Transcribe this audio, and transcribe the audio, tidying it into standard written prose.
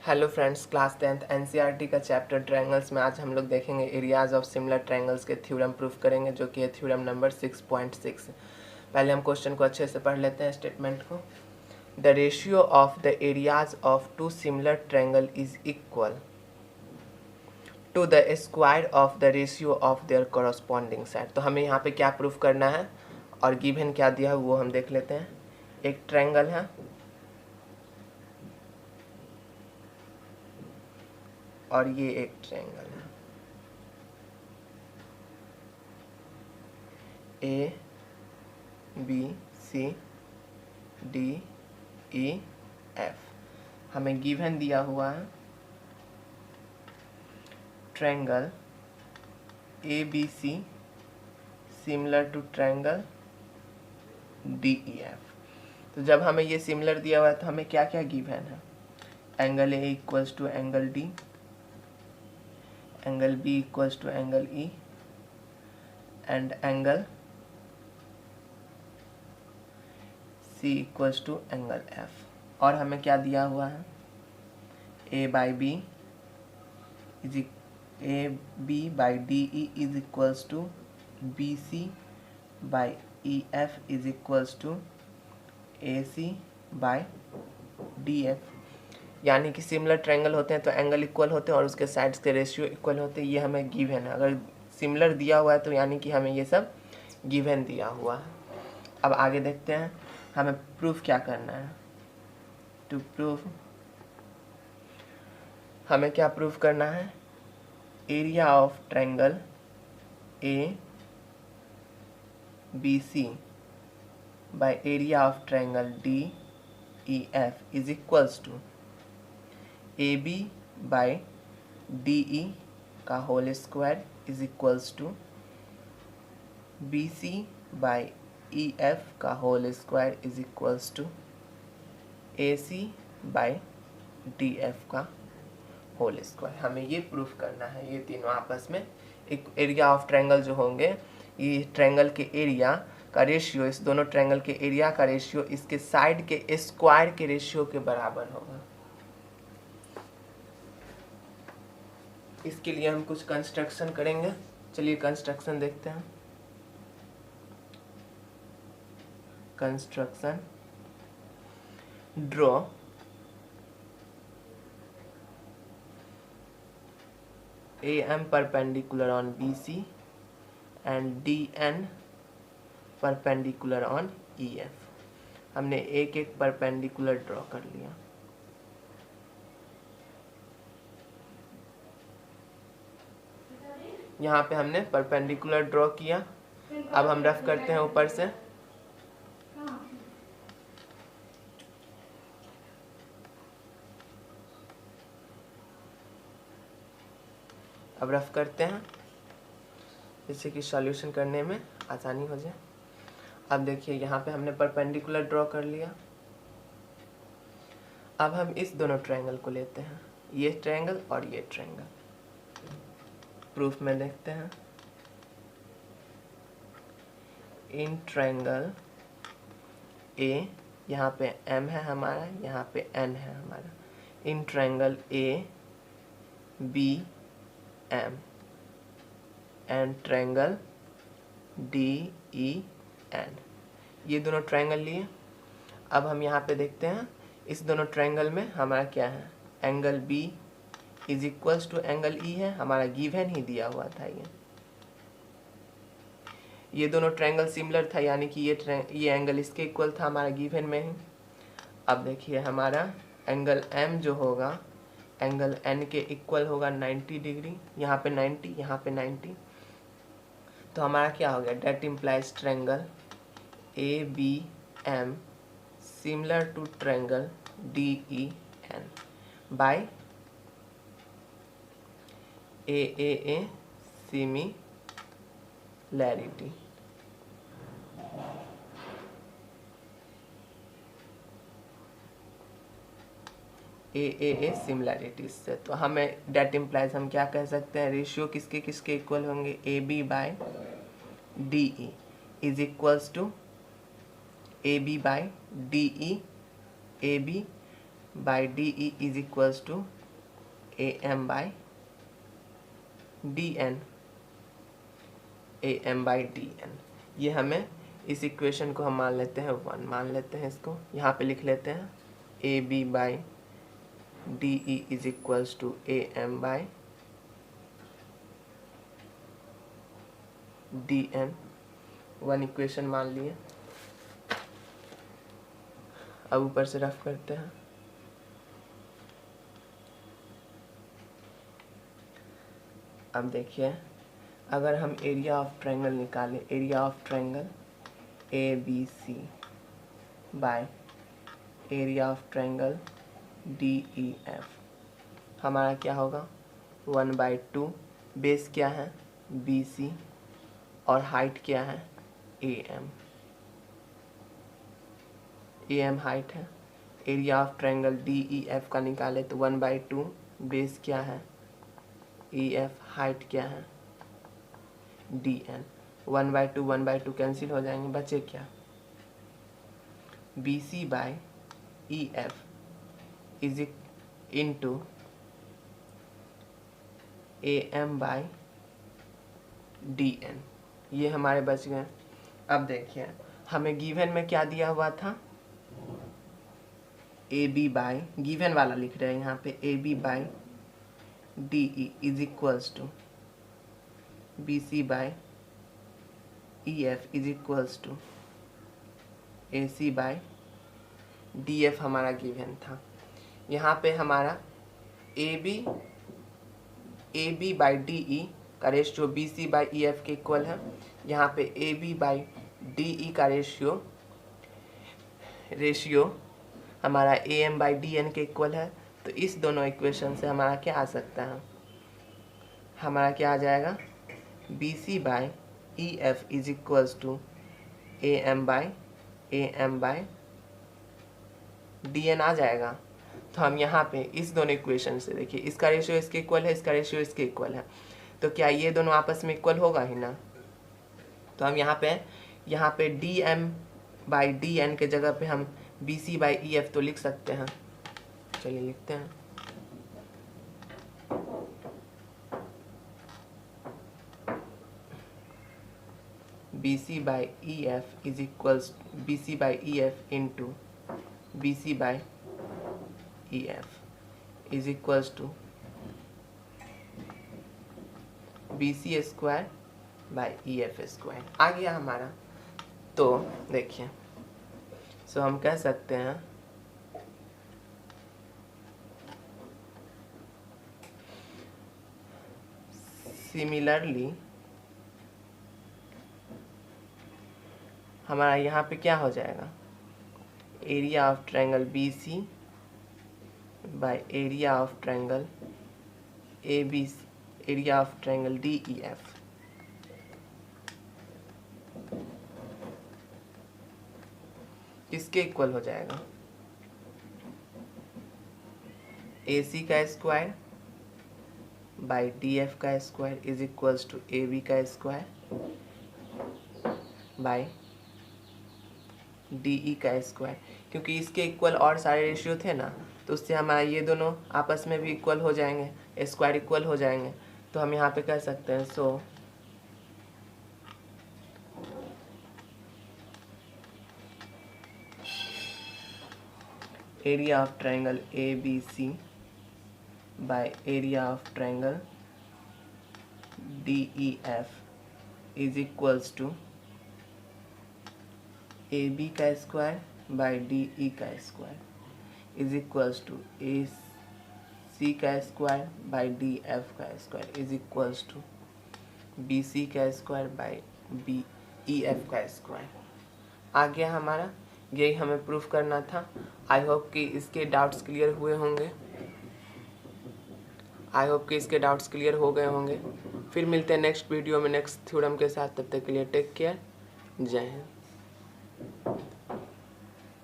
Hello friends, class 10th NCERT का chapter triangles में आज हम लोग देखेंगे एरियाज ऑफ सिमिलर ट्रायंगल्स के थ्योरम प्रूफ करेंगे, जो कि है थ्योरम नंबर 6.6। पहले हम क्वेश्चन को अच्छे से पढ़ लेते हैं, स्टेटमेंट को। The ratio of the areas of two similar triangle is equal to the square of the ratio of their corresponding side. तो हमें यहाँ पे क्या प्रूफ करना है और गिवन क्या दिया है वो हम देख लेते हैं। एक ट्रायंगल है और ये एक ट्रायंगल है, A B C D E F. हमें गिवन दिया हुआ है triangle A B C similar to triangle D E F. तो जब हमें ये सिमिलर दिया हुआ है तो हमें क्या क्या गिवन है? Angle A equals to angle D, angle B equals to angle E and angle C equals to angle F. और हमें क्या दिया हुआ है? A by B is A B by D E is equals to B C by E F is equals to A C by D F. यानी कि similar triangle होते हैं तो एंगल इक्वल होते हैं और उसके साइड्स के रेशियो इक्वल होते हैं। ये हमें गिवन है। अगर सिमिलर दिया हुआ है तो यानी कि हमें ये सब गिवन दिया हुआ है। अब आगे देखते हैं हमें प्रूफ क्या करना है। टू प्रूफ हमें क्या प्रूफ करना है? Area of triangle A B C by area of triangle D E F is equals to A B by D E का whole square is equals to B C by E F का whole square is equals to A C by D F का whole square. हमें ये proof करना है। ये तीनों आपस में एक एरिया ऑफ ट्रायंगल जो होंगे, ये ट्रायंगल के एरिया का रेशियो, इस दोनों ट्रायंगल के एरिया का रेशियो इसके साइड के स्क्वायर के रेशियो के बराबर होगा। इसके लिए हम कुछ कंस्ट्रक्शन करेंगे। चलिए कंस्ट्रक्शन देखते हैं। Construction draw AM perpendicular on BC and DN perpendicular on EF। हमने एक एक परपेंडिकुलर ड्रॉ कर लिया। यहाँ पे हमने परपेंडिकुलर ड्रॉ किया। अब हम रफ करते हैं ऊपर से। अब रफ करते हैं जिससे कि सॉल्यूशन करने में आसानी हो जाए। अब देखिए यहाँ पे हमने परपेंडिकुलर ड्रॉ कर लिया। अब हम इस दोनों ट्रायंगल को लेते हैं, ये ट्रायंगल और ये ट्रायंगल। प्रूफ में देखते हैं। इन ट्रायंगल ए, यहाँ पे M है हमारा, यहाँ पे N है हमारा। In triangle A B M and triangle D E N, ये दोनों ट्रायंगल लिए। अब हम यहाँ पे देखते हैं इस दोनों ट्रायंगल में हमारा क्या है? Angle B is equals to angle E है, हमारा गिवन ही दिया हुआ था। ये दोनों ट्रायंगल सिमिलर था, यानी कि ये एंगल इसके इक्वल था हमारा गिवन में ही। अब देखिए हमारा एंगल एम जो होगा एंगल एन के इक्वल होगा 90 डिग्री। यहाँ पे 90, यहाँ पे 90। तो हमारा क्या हो गया? That implies triangle A B M similar to triangle D E N by A similarity. A similarities से। तो हमें डेट इम्प्लाइज हम क्या कह सकते हैं? रेशियो किसके किसके इक्वल होंगे? A B by D E is equals to A B by D E, A B by D E is equals to AM by DN, AM by DN। ये हमें इस इक्वेशन को हम मान लेते हैं 1, मान लेते हैं इसको, यहाँ पे लिख लेते हैं AB by DE is equals to AM by DN, 1 equation मान लिए। अब ऊपर से रफ करते हैं। अब देखिए, अगर हम एरिया ऑफ ट्रायंगल निकालें, area of triangle ABC by area of triangle DEF, हमारा क्या होगा 1/2। बेस क्या है BC और हाइट क्या है AM हाइट है। एरिया ऑफ ट्रायंगल DEF का निकाले तो 1/2, बेस क्या है EF, हाइट क्या है DN। 1/2 कैंसिल हो जाएंगे, बचे क्या BC by EF is into AM by DN, ये हमारे बच गए। अब देखिए, हमें गिवन में क्या दिया हुआ था, AB बाय, गिवन वाला लिख रहे हैं यहाँ पे, AB by DE is equals to BC by EF is equals to AC by DF हमारा गिवन था। यहाँ पे हमारा AB बाई DE का रेशियो BC बाई EF के इक्वल है। यहाँ पे AB बाई DE का रेशियो हमारा AM बाई DN के इक्वल है। तो इस दोनों इक्वेशन से हमारा क्या आ सकता है, हमारा क्या आ जाएगा BC by EF is equals to AM by DN आ जाएगा। तो हम यहाँ पे इस दोनों इक्वेशन से देखिए, इसका रेशियो इसके इक्वल है, इसका रेशियो इसके इक्वल है, तो क्या ये दोनों आपस में इक्वल होगा ही ना। तो हम यहाँ पे DM बाई DN के जगह पे हम BC बाई EF तो लिख सकते हैं। चलिए लिखते हैं, BC by EF is equals BC by EF into BC by EF is equals to BC square by EF square आ गया हमारा। तो देखिए, सो हम कह सकते हैं सिमिलरली हमारा यहाँ पे क्या हो जाएगा, area of triangle BC by area of triangle ABC, area of triangle DEF किसके इक्वल हो जाएगा, AC का स्क्वायर बाय DF का square is equals to AB का स्क्वायर बाय DE का स्क्वायर। क्योंकि इसके इक्वल और सारे रेशियो थे ना, तो उससे हमारा ये दोनों आपस में भी इक्वल हो जाएंगे, स्क्वायर इक्वल हो जाएंगे। तो हम यहाँ पे कह सकते हैं so area of triangle ABC by area of triangle DEF is equals to AB का स्क्वायर बाय DE का square is equals to AC का स्क्वायर बाय DF का square is equals to BC का स्क्वायर बाय EF का square आ गया हमारा। यही हमें प्रूफ करना था। आई होप कि इसके डाउट्स क्लियर हुए होंगे, हो गए होंगे। फिर मिलते हैं नेक्स्ट वीडियो में नेक्स्ट थ्योरम के साथ। तब तक के लिए टेक केयर, जय हिंद।